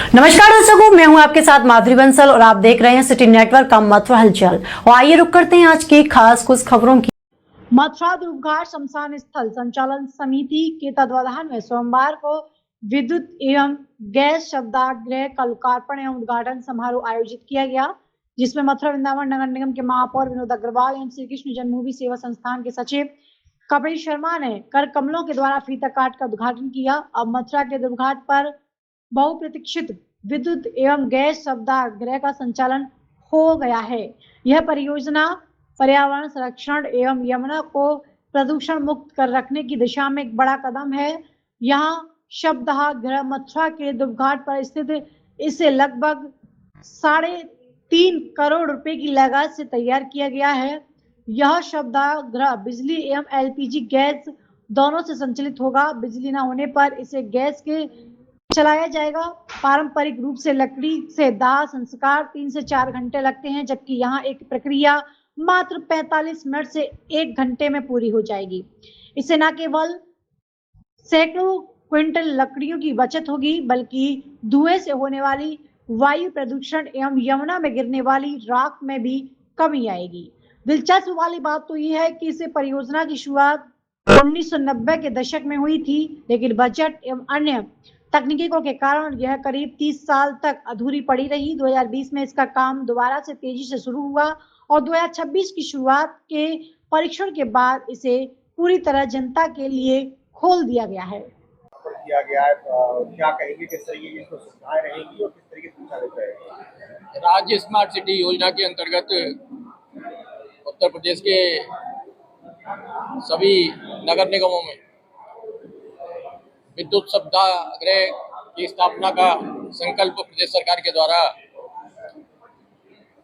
नमस्कार दर्शकों, मैं हूं आपके साथ माधुरी बंसल और आप देख रहे हैं सिटी नेटवर्क का मथुरा हलचल। और आइए रुक करते हैं आज की खास कुछ खबरों की। मथुरा ध्रुवघाट शमशान स्थल संचालन समिति के तत्वाधान में सोमवार को विद्युत एवं गैस शवदाह का लोकार्पण एवं उद्घाटन समारोह आयोजित किया गया, जिसमें मथुरा वृंदावन नगर निगम के महापौर विनोद अग्रवाल एवं श्री कृष्ण जन्मभूमि सेवा संस्थान के सचिव कपिल शर्मा ने कर कमलों के द्वारा फीता काट का उद्घाटन किया। अब मथुरा के ध्रुवघाट पर बहुप्रतीक्षित विद्युत एवं गैस शवदाह गृह का संचालन हो गया है। यह परियोजना पर्यावरण संरक्षण एवं यमुना को प्रदूषण मुक्त कर रखने की दिशा में एक बड़ा कदम है। यहाँ शवदाह गृह मथुरा के ध्रुवघाट पर स्थित इसे लगभग 3.5 करोड़ रुपए की लागत से तैयार किया गया है। यह शवदाह गृह बिजली एवं एलपीजी गैस दोनों से संचालित होगा। बिजली न होने पर इसे गैस के चलाया जाएगा। पारंपरिक रूप से लकड़ी से दाह संस्कार 3 से 4 घंटे लगते हैं, जबकि यहाँ एक प्रक्रिया मात्र 45 मिनट से 1 घंटे में पूरी हो जाएगी। इससे न केवल सैकड़ों क्विंटल लकड़ियों की बचत होगी, बल्कि धुएं से होने वाली वायु प्रदूषण एवं यमुना में गिरने वाली राख में भी कमी आएगी। दिलचस्प वाली बात तो यह है कि इस परियोजना की शुरुआत 1990 के दशक में हुई थी, लेकिन बजट एवं अन्य तकनीकों के कारण यह करीब 30 साल तक अधूरी पड़ी रही। 2020 में इसका काम दोबारा से तेजी से शुरू हुआ और 2026 की शुरुआत के परीक्षण के बाद इसे पूरी तरह जनता के लिए खोल दिया गया है। किया गया है, क्या कहेंगे, किस तरीके की इसमें सुविधाएं रहेंगी और किस तरीके से संचालित रहेगी? राज्य स्मार्ट सिटी योजना के अंतर्गत उत्तर प्रदेश के सभी नगर निगमों में विद्युत शवदाह गृह की स्थापना का संकल्प प्रदेश सरकार के द्वारा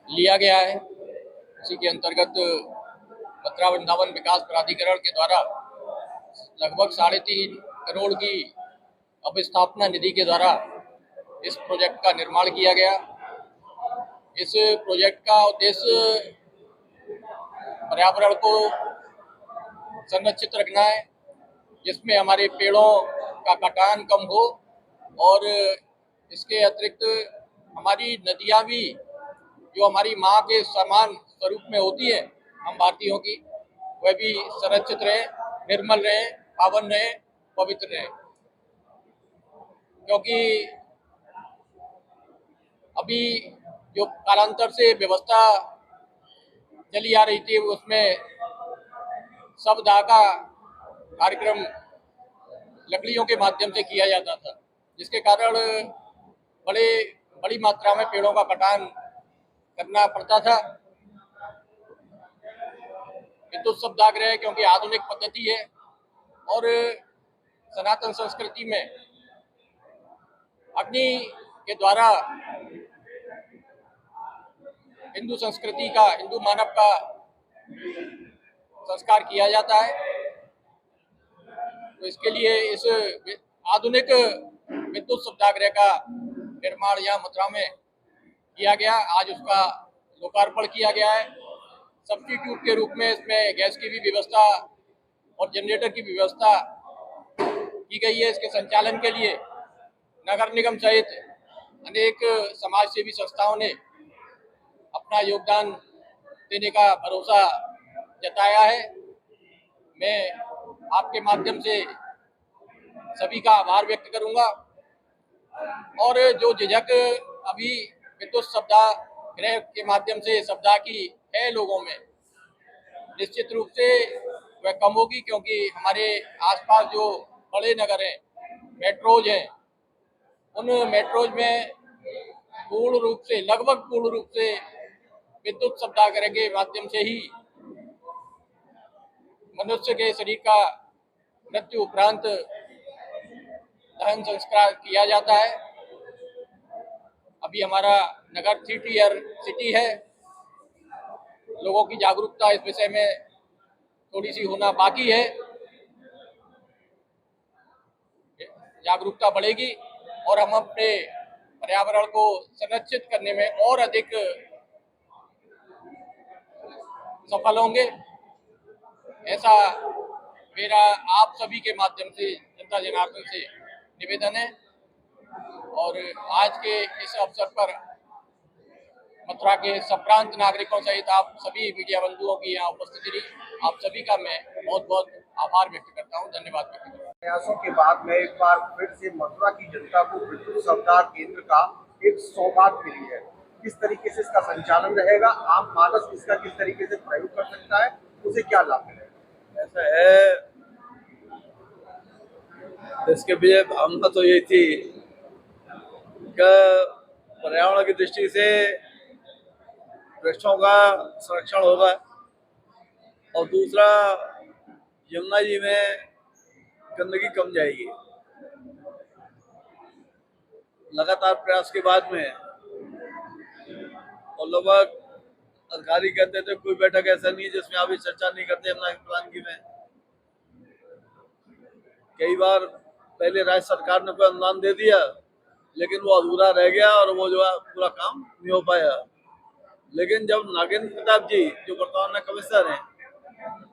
लिया गया है। इसी के अंतर्गत मथुरा वृंदावन विकास प्राधिकरण के द्वारा लगभग 3.5 करोड़ की अवस्थापना निधि के द्वारा इस प्रोजेक्ट का निर्माण किया गया। इस प्रोजेक्ट का उद्देश्य पर्यावरण को संरक्षित रखना है, जिसमें हमारे पेड़ों का कटान कम हो और इसके अतिरिक्त हमारी नदियाँ भी जो हमारी माँ के समान स्वरूप में होती है हम भारतीयों की, वह भी संरक्षित रहे, निर्मल रहे, पावन रहे, पवित्र रहे। क्योंकि अभी जो कालांतर से व्यवस्था चली आ रही थी उसमें शवदाह का कार्यक्रम लकड़ियों के माध्यम से किया जाता था, जिसके कारण बड़ी मात्रा में पेड़ों का कटान करना पड़ता था। विद्युत शवदाह गृह क्योंकि आधुनिक पद्धति है और सनातन संस्कृति में अग्नि के द्वारा हिंदू संस्कृति का, हिंदू मानव का संस्कार किया जाता है। तो इसके लिए इस आधुनिक विद्युत शवदाह गृह का निर्माण यहाँ मथुरा में किया गया। आज उसका लोकार्पण किया गया है। सब्स्टिट्यूट के रूप में इसमें गैस की भी व्यवस्था और जनरेटर की व्यवस्था की गई है। इसके संचालन के लिए नगर निगम सहित अनेक समाज सेवी संस्थाओं ने अपना योगदान देने का भरोसा जताया है। मैं आपके माध्यम से सभी का आभार व्यक्त करूंगा और जो झिझक अभी विद्युत शवदाह गृह के माध्यम से शवदाह की है लोगों में, निश्चित रूप से वह कम होगी, क्योंकि हमारे आसपास जो बड़े नगर हैं, मेट्रोज हैं, उन मेट्रोज में लगभग पूर्ण रूप से विद्युत शवदाह गृह के माध्यम से ही मनुष्य के शरीर का मृत्यु उपरांत दहन संस्कार किया जाता है। अभी हमारा नगर 3 टियर सिटी है। लोगों की जागरूकता इस विषय में थोड़ी सी होना बाकी है। जागरूकता बढ़ेगी और हम अपने पर्यावरण को संरक्षित करने में और अधिक सफल होंगे। ऐसा मेरा आप सभी के माध्यम से जनता जनार्दन से निवेदन है और आज के इस अवसर पर मथुरा के सब प्रांत नागरिकों सहित आप सभी मीडिया बंधुओं की यहाँ उपस्थिति रही, आप सभी का मैं बहुत बहुत आभार व्यक्त करता हूँ, धन्यवाद व्यक्त करता हूँ। प्रयासों के बाद में एक बार फिर से मथुरा की जनता को विद्युत सुविधा केंद्र का एक सौगात मिली है। किस तरीके से इसका संचालन रहेगा, आम मानस इसका किस तरीके से प्रयोग कर सकता है, उसे क्या लाभ मिलेगा? ऐसा है, इसके पीछे भावना तो यही थी कि पर्यावरण की दृष्टि से वृक्षों का संरक्षण होगा और दूसरा यमुना जी में गंदगी कम जाएगी। लगातार प्रयास के बाद में और लगभग अधिकारी कहते थे कोई बैठक ऐसा नहीं है जिसमें अभी चर्चा नहीं करते यमुना के प्लान की में। कई बार पहले राज्य सरकार ने कोई अनुदान दे दिया लेकिन वो अधूरा रह गया और वो जो है पूरा काम नहीं हो पाया। लेकिन जब नागेंद्र प्रताप जी जो वर्तमान में कमिश्नर हैं,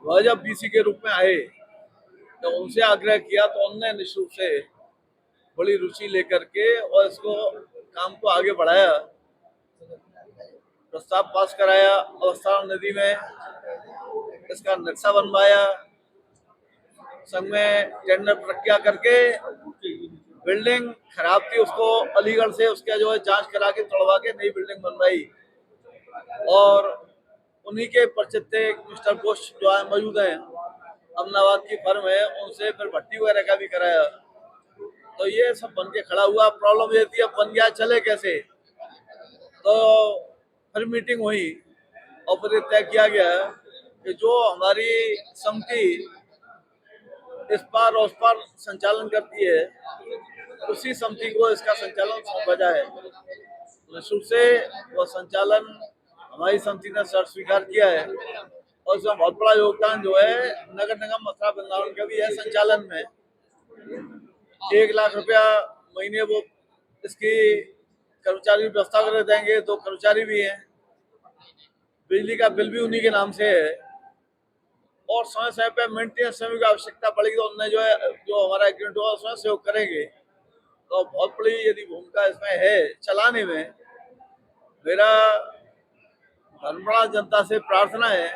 वह जब बीसी के रूप में आए तो उनसे आग्रह किया तो उन्होंने निश्चित रूप से बड़ी रुचि लेकर के और इसको काम को आगे बढ़ाया, प्रस्ताव पास कराया, अवस्था नदी में इसका नक्शा बनवाया, संघ में टेंडर प्रक्रिया करके बिल्डिंग खराब थी उसको अलीगढ़ से उसका जो है जांच करा के तोड़वा के नई बिल्डिंग बनवाई और उन्हीं के परिचित मिस्टर बोस जो है मौजूद हैं, अहमदाबाद की फर्म है, उनसे फिर भट्टी वगैरह का भी कराया। तो ये सब बन के खड़ा हुआ। प्रॉब्लम ये थी अब बन गया चले कैसे, तो फिर मीटिंग हुई और फिर तय किया गया कि जो हमारी समिति इस पार और उस पार संचालन करती है उसी समिति को इसका संचालन सौंपा जाए। निश्चित से वह संचालन हमारी समिति ने स्वीकार किया है और इसमें बहुत बड़ा योगदान जो है नगर निगम मथुरा वृंदावन का भी है। संचालन में 1 लाख रुपया महीने वो इसकी कर्मचारी व्यवस्था कर देंगे, 2 कर्मचारी भी हैं, बिजली का बिल भी उन्हीं के नाम से है और समय समय पे मेंटेनेंस समय की आवश्यकता पड़ेगी तो उन्हें जो है जो हमारा एग्रीमेंट होगा उसमें सहयोग करेंगे। तो बहुत बड़ी यदि भूमिका इसमें है चलाने में। मेरा धर्मपाल जनता से प्रार्थना है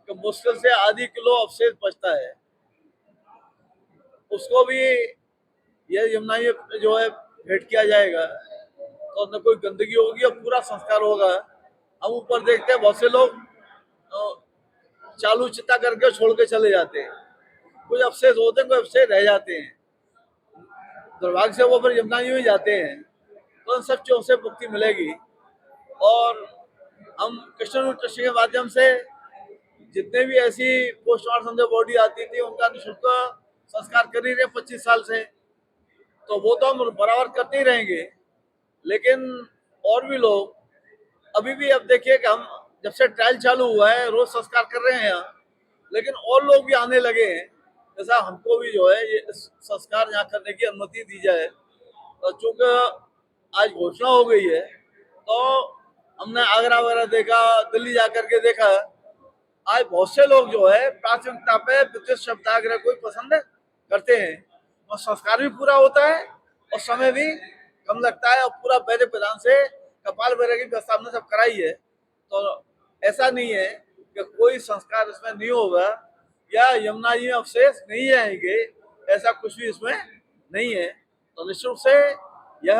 कि मुश्किल से आधी किलो अवशेष बचता है, उसको भी यह यमुना जो है भेंट किया जाएगा तो न कोई गंदगी होगी और पूरा संस्कार होगा। हम ऊपर देखते हैं बहुत से लोग चालू चिता करके छोड़ के चले जाते हैं, कुछ अवशेष होते हैं, कोई अवशेष रह जाते हैं, दुर्भाग्य से वो फिर यमुना जी में जाते हैं। तो इन सब चीजों से मुक्ति मिलेगी और हम कृष्ण ट्रस्ट के माध्यम से जितने भी ऐसी पोस्टमार्टम जो बॉडी आती थी उनका निःशुल्क संस्कार कर ही रहे 25 साल से, तो वो तो हम बराबर करते ही रहेंगे। लेकिन और भी लोग अभी भी अब देखिए कि हम जब से ट्रायल चालू हुआ है रोज संस्कार कर रहे हैं यहाँ, लेकिन और लोग भी आने लगे हैं। जैसा हमको भी जो है ये संस्कार यहाँ करने की अनुमति दी जाए, तो चूंकि आज घोषणा हो गई है तो हमने आगरा वगैरह देखा, दिल्ली जाकर के देखा, आज बहुत से लोग जो है प्राथमिकता पे विद्युत सत्याग्रह को पसंद करते हैं और संस्कार भी पूरा होता है और समय भी कम लगता है और पूरा वैदिक विधान से कपाल वगैरह की व्यवस्था हमने सब कराई है। तो ऐसा नहीं है कि कोई संस्कार इसमें नहीं होगा या यमुना जी में अवशेष नहीं आएंगे, ऐसा कुछ भी इसमें नहीं है। तो निश्चित रूप से यह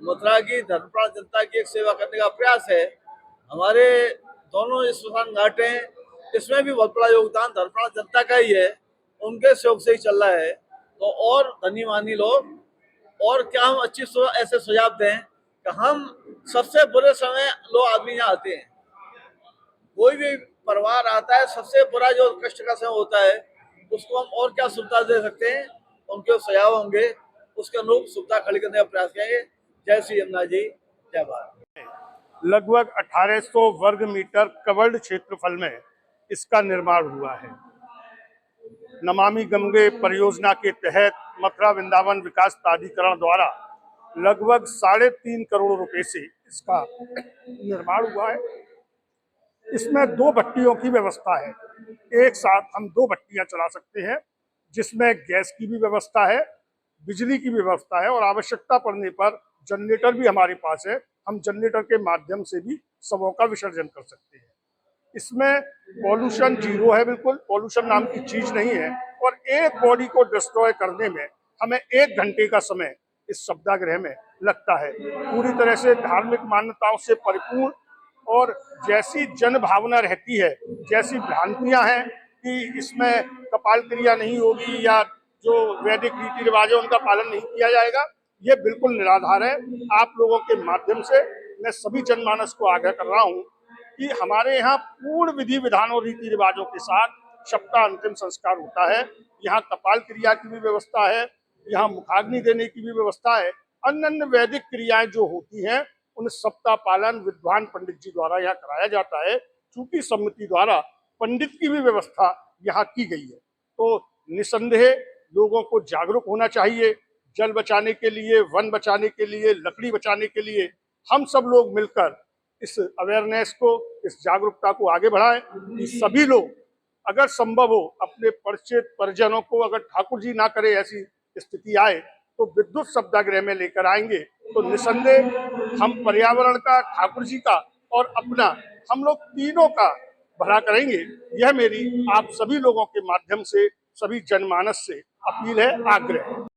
मथुरा की धर्मपाल जनता की एक सेवा करने का प्रयास है। हमारे दोनों स्मशान घाट हैं, इसमें भी बहुत बड़ा योगदान धर्मपाल जनता का ही है, उनके सहयोग से ही चल रहा है। तो और धनी मानी लोग और क्या हम अच्छी ऐसे सुझाव दें कि हम सबसे बुरे समय लोग आदमी यहाँ आते हैं, कोई भी परिवार आता है सबसे बुरा जो कष्ट का समय होता है उसको हम और क्या सुविधा दे सकते हैं, उनके सुझाव होंगे उसके अनुरूप सुविधा खड़ी करने का प्रयास करेंगे। जय श्री यमुना जी, जय भारत। लगभग 1800 वर्ग मीटर कवर्ड क्षेत्रफल में इसका निर्माण हुआ है। नमामि गंगे परियोजना के तहत मथुरा वृंदावन विकास प्राधिकरण द्वारा लगभग 3.5 करोड़ रुपए से इसका निर्माण हुआ है। इसमें 2 भट्टियों की व्यवस्था है, एक साथ हम 2 भट्टियां चला सकते हैं, जिसमें गैस की भी व्यवस्था है बिजली की व्यवस्था है और आवश्यकता पड़ने पर जनरेटर भी हमारे पास है। हम जनरेटर के माध्यम से भी शवों का विसर्जन कर सकते हैं। इसमें पॉल्यूशन जीरो है, बिल्कुल पॉल्यूशन नाम की चीज नहीं है। और एक बॉडी को डिस्ट्रॉय करने में हमें 1 घंटे का समय इस शवदाह में लगता है। पूरी तरह से धार्मिक मान्यताओं से परिपूर्ण और जैसी जन भावना रहती है, जैसी भ्रांतियां हैं कि इसमें कपाल क्रिया नहीं होगी या जो वैदिक रीति रिवाज है उनका पालन नहीं किया जाएगा, ये बिल्कुल निराधार है। आप लोगों के माध्यम से मैं सभी जनमानस को आगाह कर रहा हूँ कि हमारे यहाँ पूर्ण विधि विधान और रीति रिवाजों के साथ शव का अंतिम संस्कार होता है। यहाँ कपाल क्रिया की भी व्यवस्था है, यहाँ मुखाग्नि देने की भी व्यवस्था है। अन्य वैदिक क्रियाएं जो होती हैं उन सबका पालन विद्वान पंडित जी द्वारा यहाँ कराया जाता है। चूंकि समिति द्वारा पंडित की भी व्यवस्था यहाँ की गई है, तो निसंदेह लोगों को जागरूक होना चाहिए। जल बचाने के लिए, वन बचाने के लिए, लकड़ी बचाने के लिए हम सब लोग मिलकर इस अवेयरनेस को, इस जागरूकता को आगे बढ़ाएं कि सभी लोग अगर संभव हो अपने परिचित परिजनों को, अगर ठाकुर जी ना करे ऐसी स्थिति आए तो विद्युत शवदाह में लेकर आएंगे तो निसंदेह हम पर्यावरण का, ठाकुर जी का और अपना, हम लोग तीनों का भला करेंगे। यह मेरी आप सभी लोगों के माध्यम से, सभी जनमानस से अपील है, आग्रह है।